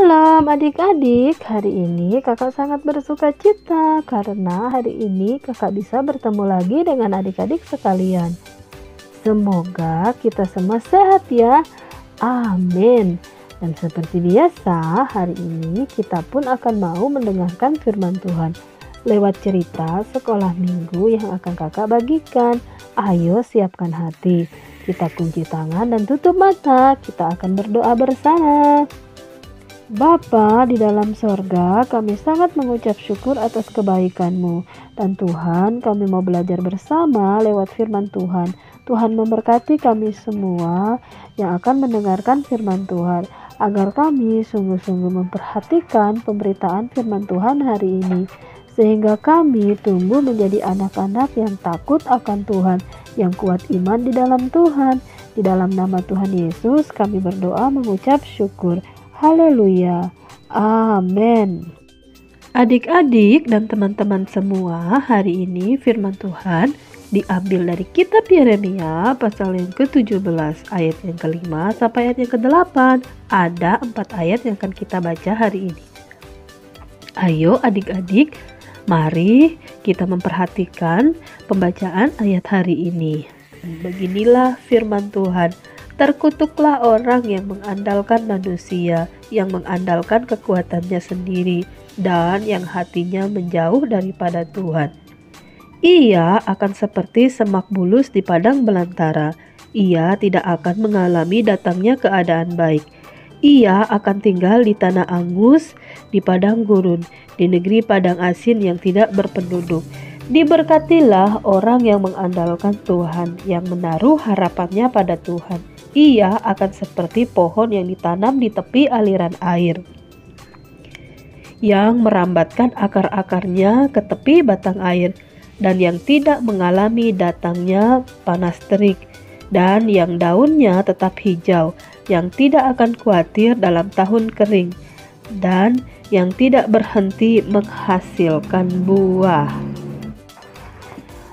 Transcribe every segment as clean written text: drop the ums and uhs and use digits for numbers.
Shalom adik-adik, hari ini kakak sangat bersuka cita karena hari ini kakak bisa bertemu lagi dengan adik-adik sekalian. Semoga kita semua sehat ya, amin. Dan seperti biasa, hari ini kita pun akan mau mendengarkan firman Tuhan lewat cerita sekolah minggu yang akan kakak bagikan. Ayo siapkan hati, kita kunci tangan dan tutup mata, kita akan berdoa bersama. Bapa di dalam sorga, kami sangat mengucap syukur atas kebaikan-Mu. Dan Tuhan, kami mau belajar bersama lewat firman Tuhan. Tuhan memberkati kami semua yang akan mendengarkan firman Tuhan, agar kami sungguh-sungguh memperhatikan pemberitaan firman Tuhan hari ini, sehingga kami tumbuh menjadi anak-anak yang takut akan Tuhan, yang kuat iman di dalam Tuhan. Di dalam nama Tuhan Yesus kami berdoa mengucap syukur. Haleluya, amin. Adik-adik dan teman-teman semua, hari ini firman Tuhan diambil dari kitab Yeremia pasal yang ke-17 ayat yang ke-5 sampai ayat yang ke-8. Ada 4 ayat yang akan kita baca hari ini. Ayo adik-adik, mari kita memperhatikan pembacaan ayat hari ini. Beginilah firman Tuhan. Terkutuklah orang yang mengandalkan manusia, yang mengandalkan kekuatannya sendiri, dan yang hatinya menjauh daripada Tuhan. Ia akan seperti semak bulus di padang belantara. Ia tidak akan mengalami datangnya keadaan baik. Ia akan tinggal di tanah angus, di padang gurun, di negeri padang asin yang tidak berpenduduk. Diberkatilah orang yang mengandalkan Tuhan, yang menaruh harapannya pada Tuhan. Ia akan seperti pohon yang ditanam di tepi aliran air, yang merambatkan akar-akarnya ke tepi batang air, dan yang tidak mengalami datangnya panas terik, dan yang daunnya tetap hijau, yang tidak akan khawatir dalam tahun kering, dan yang tidak berhenti menghasilkan buah.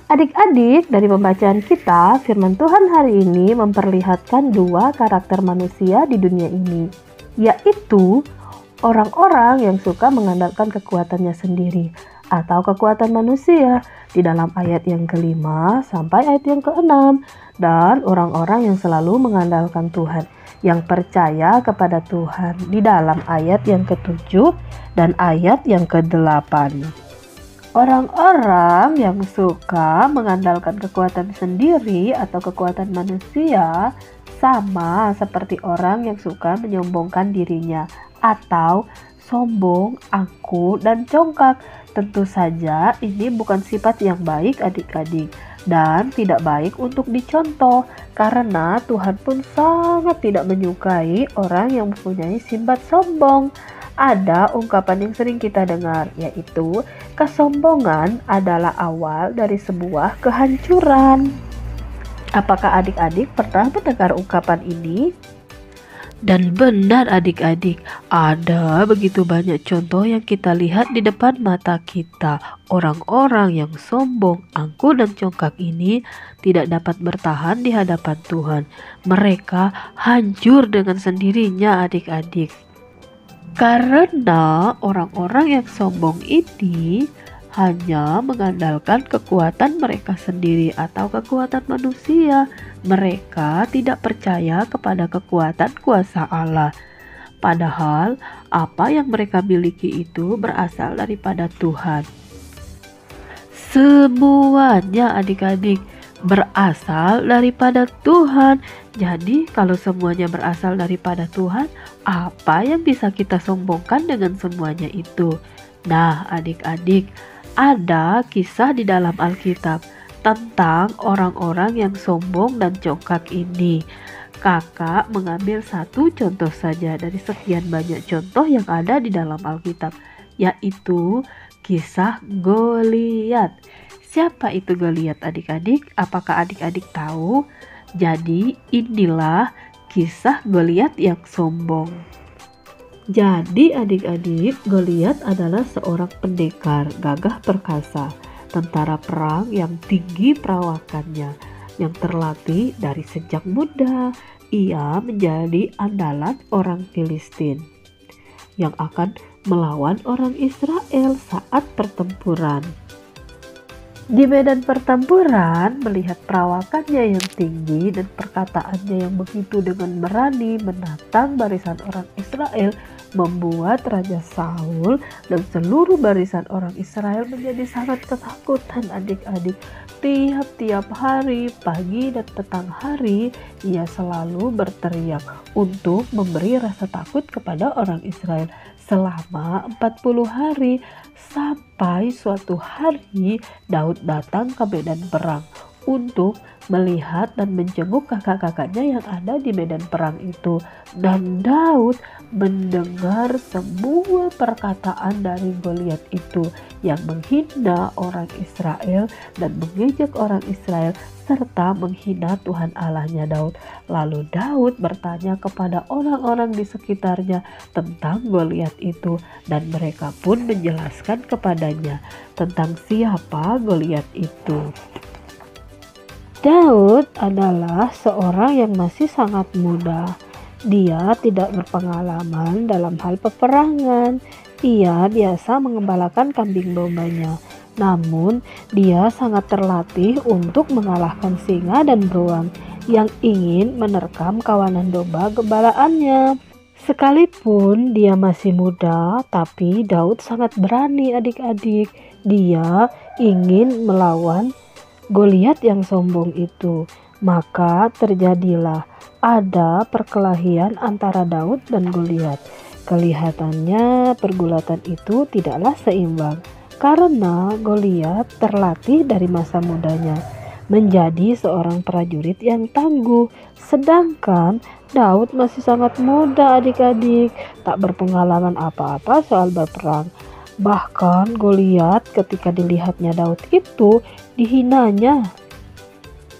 Adik-adik, dari pembacaan kita, firman Tuhan hari ini memperlihatkan 2 karakter manusia di dunia ini, yaitu orang-orang yang suka mengandalkan kekuatannya sendiri atau kekuatan manusia di dalam ayat yang ke-5 sampai ayat yang ke-6, dan orang-orang yang selalu mengandalkan Tuhan, yang percaya kepada Tuhan di dalam ayat yang ke-7 dan ayat yang ke-8. Orang-orang yang suka mengandalkan kekuatan sendiri atau kekuatan manusia sama seperti orang yang suka menyombongkan dirinya atau sombong, angkuh, dan congkak. Tentu saja ini bukan sifat yang baik adik-adik dan tidak baik untuk dicontoh, karena Tuhan pun sangat tidak menyukai orang yang mempunyai sifat sombong. Ada ungkapan yang sering kita dengar, yaitu kesombongan adalah awal dari sebuah kehancuran. Apakah adik-adik pernah mendengar ungkapan ini? Dan benar adik-adik, ada begitu banyak contoh yang kita lihat di depan mata kita. Orang-orang yang sombong, angkuh, dan congkak ini tidak dapat bertahan di hadapan Tuhan. Mereka hancur dengan sendirinya adik-adik. Karena orang-orang yang sombong ini hanya mengandalkan kekuatan mereka sendiri atau kekuatan manusia. Mereka tidak percaya kepada kekuatan kuasa Allah. Padahal apa yang mereka miliki itu berasal daripada Tuhan. Semuanya adik-adik berasal daripada Tuhan. Jadi kalau semuanya berasal daripada Tuhan, apa yang bisa kita sombongkan dengan semuanya itu? Nah adik-adik, ada kisah di dalam Alkitab tentang orang-orang yang sombong dan congkak ini. Kakak mengambil satu contoh saja dari sekian banyak contoh yang ada di dalam Alkitab, yaitu kisah Goliat. Siapa itu Goliat adik-adik? Apakah adik-adik tahu? Jadi inilah kisah Goliat yang sombong. Jadi adik-adik, Goliat adalah seorang pendekar gagah perkasa, tentara perang yang tinggi perawakannya, yang terlatih dari sejak muda. Ia menjadi andalan orang Filistin. yang akan melawan orang Israel saat pertempuran. Di medan pertempuran, melihat perawakannya yang tinggi dan perkataannya yang begitu dengan berani menantang barisan orang Israel, membuat Raja Saul dan seluruh barisan orang Israel menjadi sangat ketakutan adik-adik. Tiap-tiap hari, pagi dan petang hari, ia selalu berteriak untuk memberi rasa takut kepada orang Israel selama 40 hari. Sampai suatu hari Daud datang ke medan perang untuk melihat dan menjenguk kakak-kakaknya yang ada di medan perang itu. Dan Daud mendengar semua perkataan dari Goliat itu yang menghina orang Israel dan mengejek orang Israel serta menghina Tuhan Allahnya Daud. Lalu Daud bertanya kepada orang-orang di sekitarnya tentang Goliat itu, dan mereka pun menjelaskan kepadanya tentang siapa Goliat itu. Daud adalah seorang yang masih sangat muda. Dia tidak berpengalaman dalam hal peperangan. Ia biasa mengembalakan kambing dombanya. Namun, dia sangat terlatih untuk mengalahkan singa dan beruang yang ingin menerkam kawanan domba gembalaannya. Sekalipun dia masih muda, tapi Daud sangat berani adik-adik. Dia ingin melawan Goliat yang sombong itu. Maka terjadilah ada perkelahian antara Daud dan Goliat. Kelihatannya pergulatan itu tidaklah seimbang, karena Goliat terlatih dari masa mudanya menjadi seorang prajurit yang tangguh, sedangkan Daud masih sangat muda adik-adik, tak berpengalaman apa-apa soal berperang. Bahkan Goliat ketika dilihatnya Daud itu dihinanya.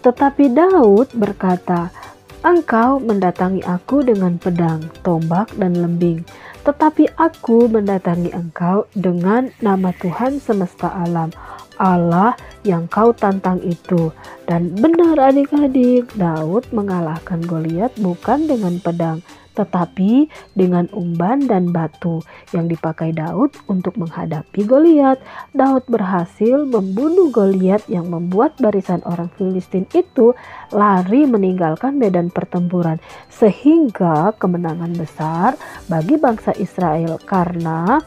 Tetapi Daud berkata, "Engkau mendatangi aku dengan pedang, tombak, dan lembing. Tetapi aku mendatangi engkau dengan nama Tuhan semesta alam, Allah yang kau tantang itu." Dan benar adik-adik, Daud mengalahkan Goliat bukan dengan pedang, tetapi dengan umban dan batu yang dipakai Daud untuk menghadapi Goliat. Daud berhasil membunuh Goliat yang membuat barisan orang Filistin itu lari meninggalkan medan pertempuran, sehingga kemenangan besar bagi bangsa Israel karena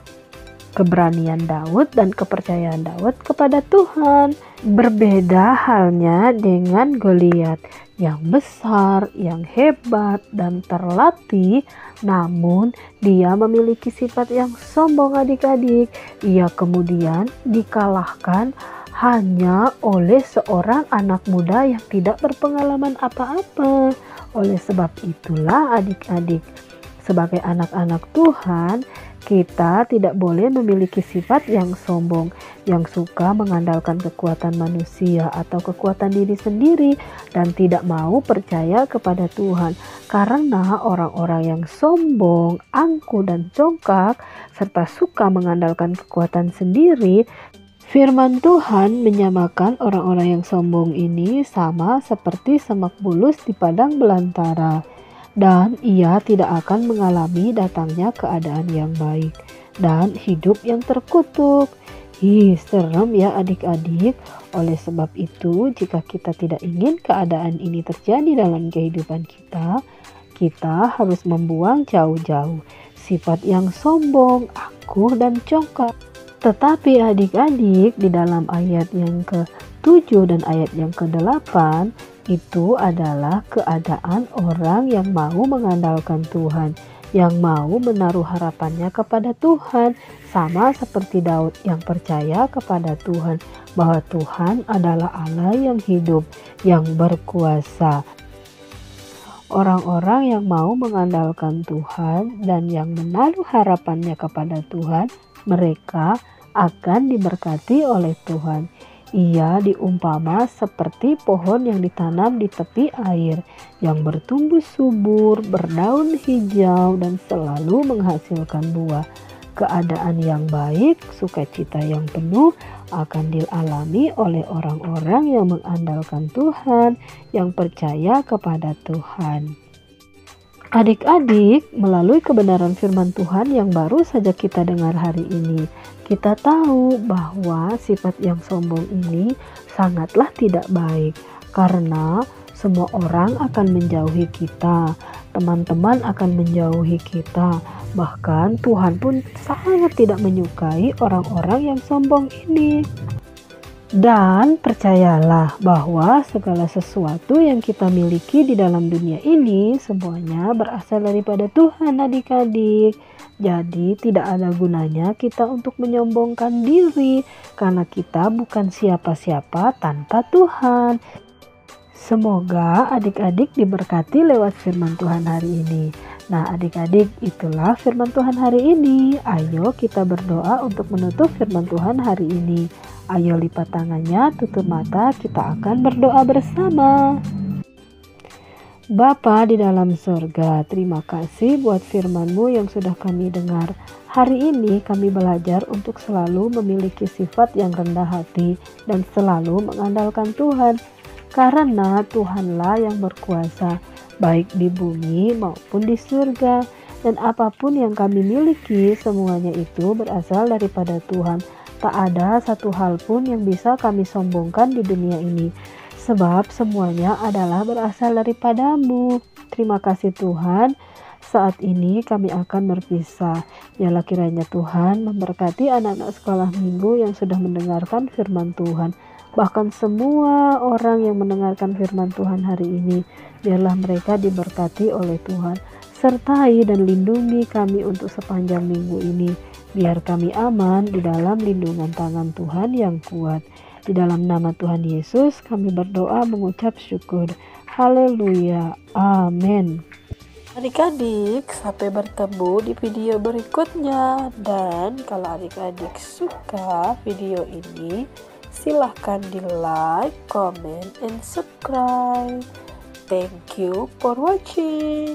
keberanian Daud dan kepercayaan Daud kepada Tuhan. Berbeda halnya dengan Goliat yang besar, yang hebat dan terlatih, namun dia memiliki sifat yang sombong adik-adik. Ia kemudian dikalahkan hanya oleh seorang anak muda yang tidak berpengalaman apa-apa. Oleh sebab itulah adik-adik, sebagai anak-anak Tuhan, kita tidak boleh memiliki sifat yang sombong, yang suka mengandalkan kekuatan manusia atau kekuatan diri sendiri dan tidak mau percaya kepada Tuhan. Karena orang-orang yang sombong, angkuh dan congkak serta suka mengandalkan kekuatan sendiri, firman Tuhan menyamakan orang-orang yang sombong ini sama seperti semak bulus di padang belantara. Dan ia tidak akan mengalami datangnya keadaan yang baik dan hidup yang terkutuk. Serem ya adik-adik. Oleh sebab itu, jika kita tidak ingin keadaan ini terjadi dalam kehidupan kita harus membuang jauh-jauh sifat yang sombong, angkuh dan congkak. Tetapi adik-adik, di dalam ayat yang ke-7 dan ayat yang ke-8, itu adalah keadaan orang yang mau mengandalkan Tuhan, yang mau menaruh harapannya kepada Tuhan, sama seperti Daud yang percaya kepada Tuhan bahwa Tuhan adalah Allah yang hidup, yang berkuasa. Orang-orang yang mau mengandalkan Tuhan dan yang menaruh harapannya kepada Tuhan, mereka akan diberkati oleh Tuhan. Ia diumpama seperti pohon yang ditanam di tepi air, yang bertumbuh subur, berdaun hijau, dan selalu menghasilkan buah. Keadaan yang baik, sukacita yang penuh akan dialami oleh orang-orang yang mengandalkan Tuhan, yang percaya kepada Tuhan. Adik-adik, melalui kebenaran firman Tuhan yang baru saja kita dengar hari ini, kita tahu bahwa sifat yang sombong ini sangatlah tidak baik, karena semua orang akan menjauhi kita, teman-teman akan menjauhi kita, bahkan Tuhan pun sangat tidak menyukai orang-orang yang sombong ini. Dan percayalah bahwa segala sesuatu yang kita miliki di dalam dunia ini semuanya berasal daripada Tuhan, adik-adik. Jadi tidak ada gunanya kita untuk menyombongkan diri karena kita bukan siapa-siapa tanpa Tuhan. Semoga adik-adik diberkati lewat firman Tuhan hari ini. Nah, adik-adik, itulah firman Tuhan hari ini. Ayo kita berdoa untuk menutup firman Tuhan hari ini. Ayo lipat tangannya, tutup mata, kita akan berdoa bersama. Bapa di dalam surga, terima kasih buat firman-Mu yang sudah kami dengar. Hari ini kami belajar untuk selalu memiliki sifat yang rendah hati dan selalu mengandalkan Tuhan. Karena Tuhanlah yang berkuasa, baik di bumi maupun di surga. Dan apapun yang kami miliki, semuanya itu berasal daripada Tuhan. Tak ada satu hal pun yang bisa kami sombongkan di dunia ini, sebab semuanya adalah berasal daripada-Mu. Terima kasih Tuhan. Saat ini kami akan berpisah. Biarlah kiranya Tuhan memberkati anak-anak sekolah minggu yang sudah mendengarkan firman Tuhan. Bahkan semua orang yang mendengarkan firman Tuhan hari ini, biarlah mereka diberkati oleh Tuhan. Sertai dan lindungi kami untuk sepanjang minggu ini. Biar kami aman di dalam lindungan tangan Tuhan yang kuat. Di dalam nama Tuhan Yesus kami berdoa mengucap syukur. Haleluya. Amin. Adik-adik, sampai bertemu di video berikutnya. Dan kalau adik-adik suka video ini, silahkan di like, comment, and subscribe. Thank you for watching.